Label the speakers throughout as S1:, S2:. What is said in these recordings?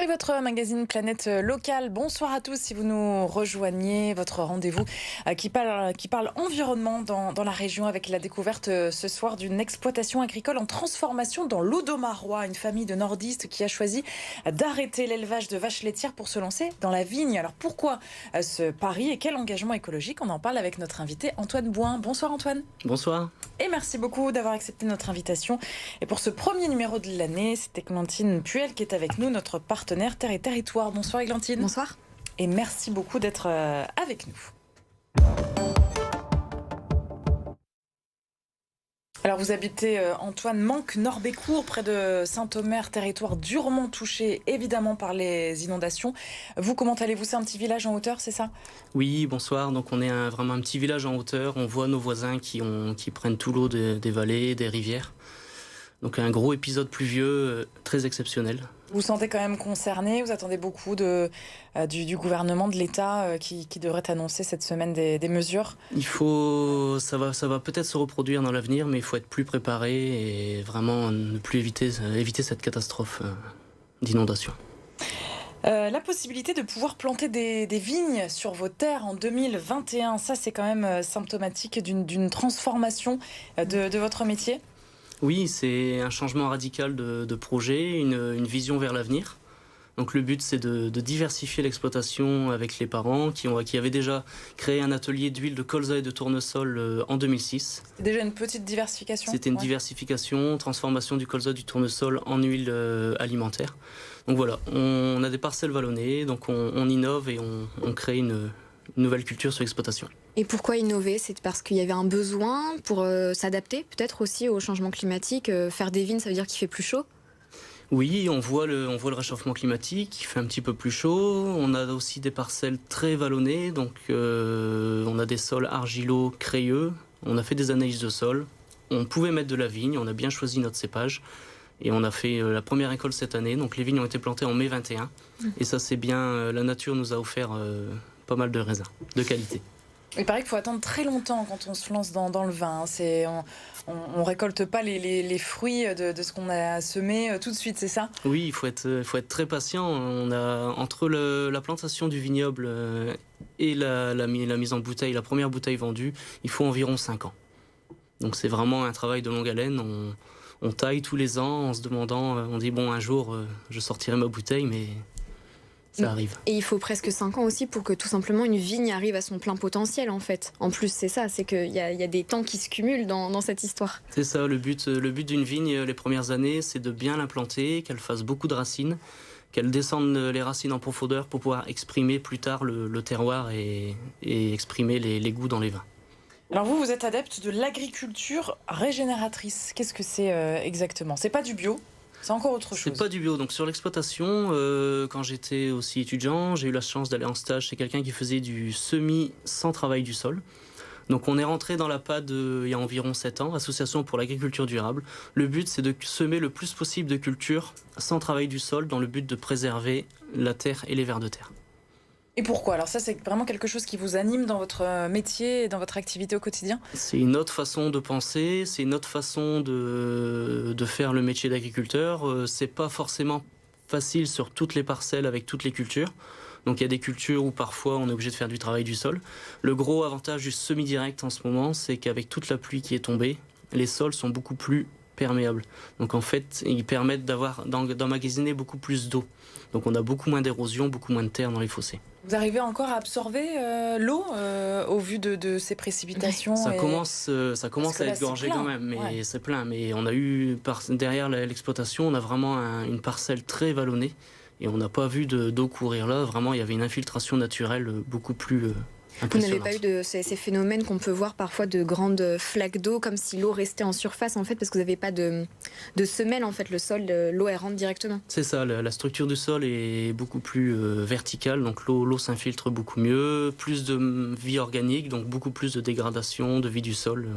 S1: Et votre magazine Planète Locale. Bonsoir à tous si vous nous rejoignez. Votre rendez-vous qui parle environnement dans la région avec la découverte ce soir d'une exploitation agricole en transformation dans l'Audomarois. Une famille de nordistes qui a choisi d'arrêter l'élevage de vaches laitières pour se lancer dans la vigne. Alors pourquoi ce pari et quel engagement écologique? On en parle avec notre invité Antoine Bouin. Bonsoir Antoine.
S2: Bonsoir.
S1: Et merci beaucoup d'avoir accepté notre invitation. Et pour ce premier numéro de l'année, c'est Églantine Puel qui est avec nous, notre partenaire Terre et Territoire. Bonsoir Églantine.
S3: Bonsoir.
S1: Et merci beaucoup d'être avec nous. Alors vous habitez Antoine Manque-Norbécourt, près de Saint-Omer, territoire durement touché évidemment par les inondations. Vous, comment allez-vous? C'est un petit village en hauteur, c'est ça?
S2: Oui, bonsoir. Donc on est vraiment un petit village en hauteur. On voit nos voisins qui prennent tout l'eau des vallées, des rivières. Donc un gros épisode pluvieux très exceptionnel.
S1: Vous vous sentez quand même concerné? Vous attendez beaucoup du gouvernement, de l'État qui devrait annoncer cette semaine des mesures?
S2: Ça va peut-être se reproduire dans l'avenir, mais il faut être plus préparé et vraiment ne plus éviter cette catastrophe d'inondation.
S1: La possibilité de pouvoir planter des vignes sur vos terres en 2021, ça c'est quand même symptomatique d'une transformation de votre métier?
S2: Oui, c'est un changement radical de projet, une vision vers l'avenir. Donc le but, c'est de diversifier l'exploitation avec les parents qui avaient déjà créé un atelier d'huile de colza et de tournesol en 2006.
S1: C'est déjà une petite diversification?
S2: C'était une diversification, transformation du colza, du tournesol en huile alimentaire. Donc voilà, on a des parcelles vallonnées, donc on innove et on crée une nouvelle culture sur l'exploitation.
S3: Et pourquoi innover? C'est parce qu'il y avait un besoin pour s'adapter peut-être aussi au changement climatique. Faire des vignes, ça veut dire qu'il fait plus chaud?
S2: Oui, on voit le réchauffement climatique, il fait un petit peu plus chaud. On a aussi des parcelles très vallonnées, donc on a des sols argileux, crayeux. On a fait des analyses de sol. On pouvait mettre de la vigne, on a bien choisi notre cépage. Et on a fait la première récolte cette année. Donc les vignes ont été plantées en mai 21. Et ça, c'est bien, la nature nous a offert pas mal de raisins de qualité.
S1: Il paraît qu'il faut attendre très longtemps quand on se lance dans le vin. On récolte pas les fruits de ce qu'on a semé tout de suite, c'est ça?
S2: Oui, il faut être très patient. Entre la plantation du vignoble et la mise en bouteille, la première bouteille vendue, il faut environ 5 ans. Donc c'est vraiment un travail de longue haleine. On taille tous les ans en se demandant, on dit bon, un jour je sortirai ma bouteille, mais ça arrive.
S3: Et il faut presque 5 ans aussi pour que tout simplement une vigne arrive à son plein potentiel en fait. En plus c'est ça, c'est qu'il y a des temps qui se cumulent dans cette histoire.
S2: C'est ça, le but d'une vigne les premières années, c'est de bien l'implanter, qu'elle fasse beaucoup de racines, qu'elle descende les racines en profondeur pour pouvoir exprimer plus tard le terroir et exprimer les goûts dans les vins.
S1: Alors vous êtes adepte de l'agriculture régénératrice. Qu'est-ce que c'est exactement? C'est pas du bio? C'est encore autre chose.
S2: C'est pas du bio. Donc sur l'exploitation, quand j'étais aussi étudiant, j'ai eu la chance d'aller en stage chez quelqu'un qui faisait du semis sans travail du sol. Donc on est rentré dans la PAD il y a environ 7 ans, Association pour l'agriculture durable. Le but, c'est de semer le plus possible de cultures sans travail du sol dans le but de préserver la terre et les vers de terre.
S1: Et pourquoi? Alors ça, c'est vraiment quelque chose qui vous anime dans votre métier et dans votre activité au quotidien?
S2: C'est une autre façon de penser, c'est une autre façon de faire le métier d'agriculteur. C'est pas forcément facile sur toutes les parcelles avec toutes les cultures. Donc il y a des cultures où parfois on est obligé de faire du travail du sol. Le gros avantage du semi-direct en ce moment, c'est qu'avec toute la pluie qui est tombée, les sols sont beaucoup plus perméables. Donc en fait, ils permettent d'emmagasiner beaucoup plus d'eau. Donc on a beaucoup moins d'érosion, beaucoup moins de terre dans les fossés.
S1: Vous arrivez encore à absorber l'eau au vu de ces précipitations?
S2: Ça commence à être gorgé quand même, mais c'est plein. Mais on a eu, derrière l'exploitation, on a vraiment une parcelle très vallonnée et on n'a pas vu d'eau courir là. Vraiment, il y avait une infiltration naturelle beaucoup plus
S3: Vous n'avez pas eu ces phénomènes qu'on peut voir parfois de grandes flaques d'eau, comme si l'eau restait en surface en fait, parce que vous n'avez pas de semelle en fait, le sol, l'eau elle rentre directement.
S2: C'est ça, la structure du sol est beaucoup plus verticale, donc l'eau s'infiltre beaucoup mieux, plus de vie organique, donc beaucoup plus de dégradation, de vie du sol.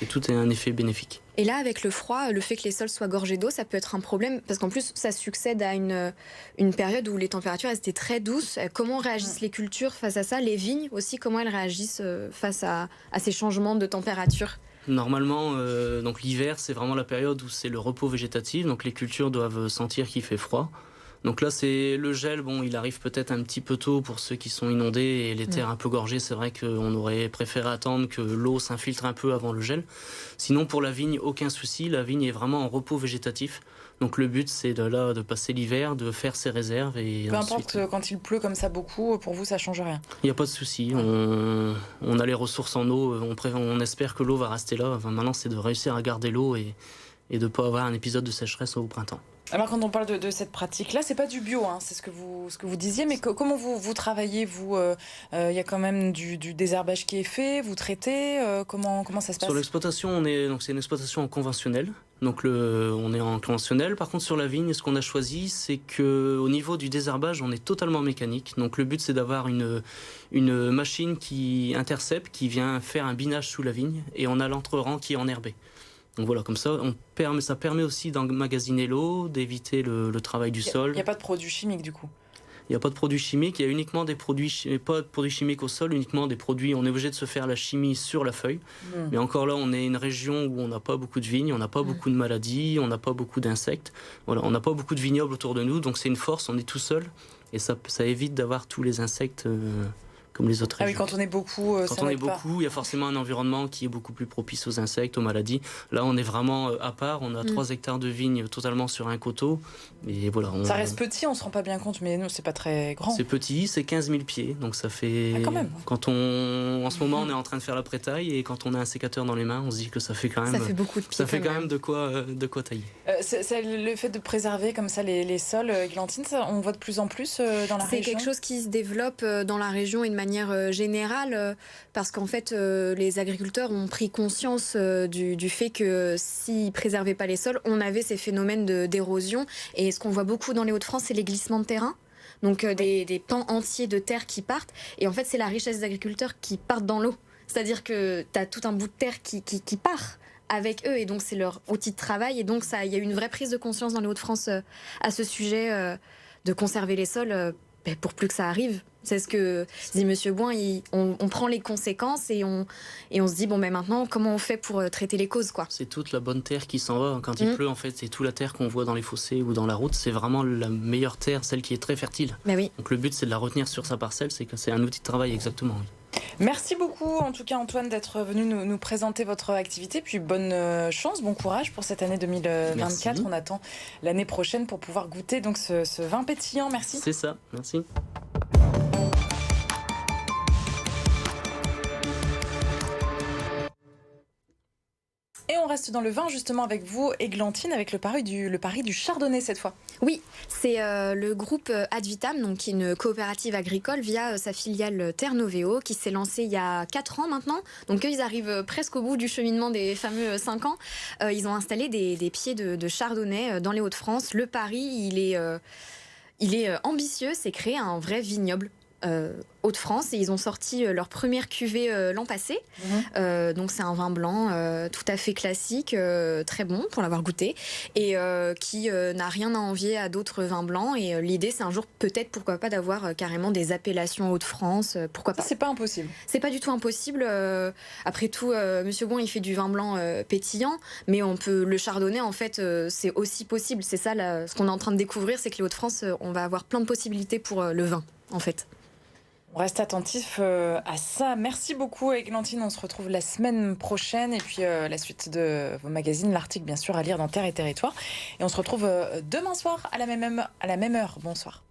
S2: Tout est un effet bénéfique.
S3: Et là, avec le froid, le fait que les sols soient gorgés d'eau, ça peut être un problème, parce qu'en plus, ça succède à une période où les températures elles étaient très douces. Comment réagissent les cultures face à ça? Les vignes aussi, comment elles réagissent face à ces changements de température?
S2: Normalement, donc l'hiver, c'est vraiment la période où c'est le repos végétatif, donc les cultures doivent sentir qu'il fait froid. Donc là, c'est le gel. Bon, il arrive peut-être un petit peu tôt pour ceux qui sont inondés et les terres un peu gorgées. C'est vrai qu'on aurait préféré attendre que l'eau s'infiltre un peu avant le gel. Sinon, pour la vigne, aucun souci. La vigne est vraiment en repos végétatif. Donc le but, c'est de passer l'hiver, de faire ses réserves. Et
S1: peu
S2: ensuite,
S1: importe quand il pleut comme ça beaucoup, pour vous, ça change rien.
S2: il n'y a pas de souci. On a les ressources en eau. On espère que l'eau va rester là. Enfin, maintenant, c'est de réussir à garder l'eau et de ne pas avoir un épisode de sécheresse au printemps.
S1: Alors quand on parle de cette pratique-là, c'est pas du bio, hein, c'est ce que vous disiez, mais comment vous travaillez, vous y a quand même du désherbage qui est fait, vous traitez, comment ça se passe?
S2: Sur l'exploitation, c'est une exploitation en conventionnel. Donc on est en conventionnel. Par contre, sur la vigne, ce qu'on a choisi, c'est que au niveau du désherbage, on est totalement mécanique. Donc le but, c'est d'avoir une machine qui intercepte, qui vient faire un binage sous la vigne, et on a l'entre-rang qui est enherbé. Donc voilà, comme ça, ça permet aussi d'emmagasiner l'eau, d'éviter le travail du sol.
S1: Il n'y a pas de produits chimiques du coup?
S2: Il n'y a pas de produits chimiques, il y a uniquement pas de produits chimiques au sol, uniquement des produits. On est obligé de se faire la chimie sur la feuille. Mais encore là, on est une région où on n'a pas beaucoup de vignes, on n'a pas beaucoup de maladies, on n'a pas beaucoup d'insectes. Voilà, on n'a pas beaucoup de vignobles autour de nous, donc c'est une force, on est tout seul. Et ça évite d'avoir tous les insectes comme les autres régions.
S1: Ah oui, quand on est beaucoup,
S2: quand on est beaucoup, il y a forcément un environnement qui est beaucoup plus propice aux insectes, aux maladies. Là, on est vraiment à part. On a 3 hectares de vignes totalement sur un coteau. Et voilà,
S1: ça reste petit, on se rend pas bien compte, mais nous, c'est pas très grand.
S2: C'est petit, c'est 15 000 pieds. Donc ça fait...
S1: Ah, quand même.
S2: En ce moment, on est en train de faire la prétaille. Et quand on a un sécateur dans les mains, on se dit que ça fait quand même...
S3: Ça fait beaucoup de pieds.
S2: Ça fait quand même de quoi tailler.
S1: C'est le fait de préserver comme ça les sols, Églantine, ça, on voit de plus en plus dans la région?
S3: C'est quelque chose qui se développe dans la région et de manière générale. Parce qu'en fait, les agriculteurs ont pris conscience du fait que s'ils ne préservaient pas les sols, on avait ces phénomènes d'érosion. Et ce qu'on voit beaucoup dans les Hauts-de-France, c'est les glissements de terrain. Donc des pans entiers de terre qui partent. Et en fait, c'est la richesse des agriculteurs qui partent dans l'eau. C'est-à-dire que tu as tout un bout de terre qui part avec eux. Et donc, c'est leur outil de travail. Et donc, il y a eu une vraie prise de conscience dans les Hauts-de-France à ce sujet de conserver les sols pour plus que ça arrive. C'est ce que dit Monsieur Bouin, on prend les conséquences et on se dit, bon, ben maintenant, comment on fait pour traiter les causes, quoi.
S2: C'est toute la bonne terre qui s'en va. Quand il pleut, en fait, c'est toute la terre qu'on voit dans les fossés ou dans la route. C'est vraiment la meilleure terre, celle qui est très fertile.
S3: Ben oui.
S2: Donc le but, c'est de la retenir sur sa parcelle. C'est un outil de travail, exactement. Oui.
S1: Merci beaucoup, en tout cas, Antoine, d'être venu nous présenter votre activité. Puis bonne chance, bon courage pour cette année 2024. Merci. On attend l'année prochaine pour pouvoir goûter donc ce vin pétillant. Merci.
S2: C'est ça, merci.
S1: Et on reste dans le vin justement avec vous, Églantine, avec le pari du chardonnay cette fois.
S3: Oui, c'est le groupe Advitam, donc, qui est une coopérative agricole via sa filiale Terre Novéo, qui s'est lancée il y a 4 ans maintenant. Donc eux, ils arrivent presque au bout du cheminement des fameux 5 ans. Ils ont installé des pieds de chardonnay dans les Hauts-de-France. Le pari, il est ambitieux, c'est créer un vrai vignoble. Hauts-de-France, et ils ont sorti leur première cuvée l'an passé. Donc c'est un vin blanc tout à fait classique, très bon pour l'avoir goûté, et qui n'a rien à envier à d'autres vins blancs. Et l'idée, c'est un jour peut-être, pourquoi pas, d'avoir carrément des appellations Hauts-de-France, pourquoi pas.
S1: C'est pas impossible.
S3: C'est pas du tout impossible. Après tout, Monsieur Bouin, il fait du vin blanc pétillant, mais le chardonnay, en fait, c'est aussi possible. C'est ça, ce qu'on est en train de découvrir, c'est que les Hauts-de-France, on va avoir plein de possibilités pour le vin, en fait.
S1: On reste attentif à ça. Merci beaucoup, Églantine. On se retrouve la semaine prochaine. Et puis la suite de vos magazines, l'article bien sûr à lire dans Terre et Territoire. Et on se retrouve demain soir à la même heure. Bonsoir.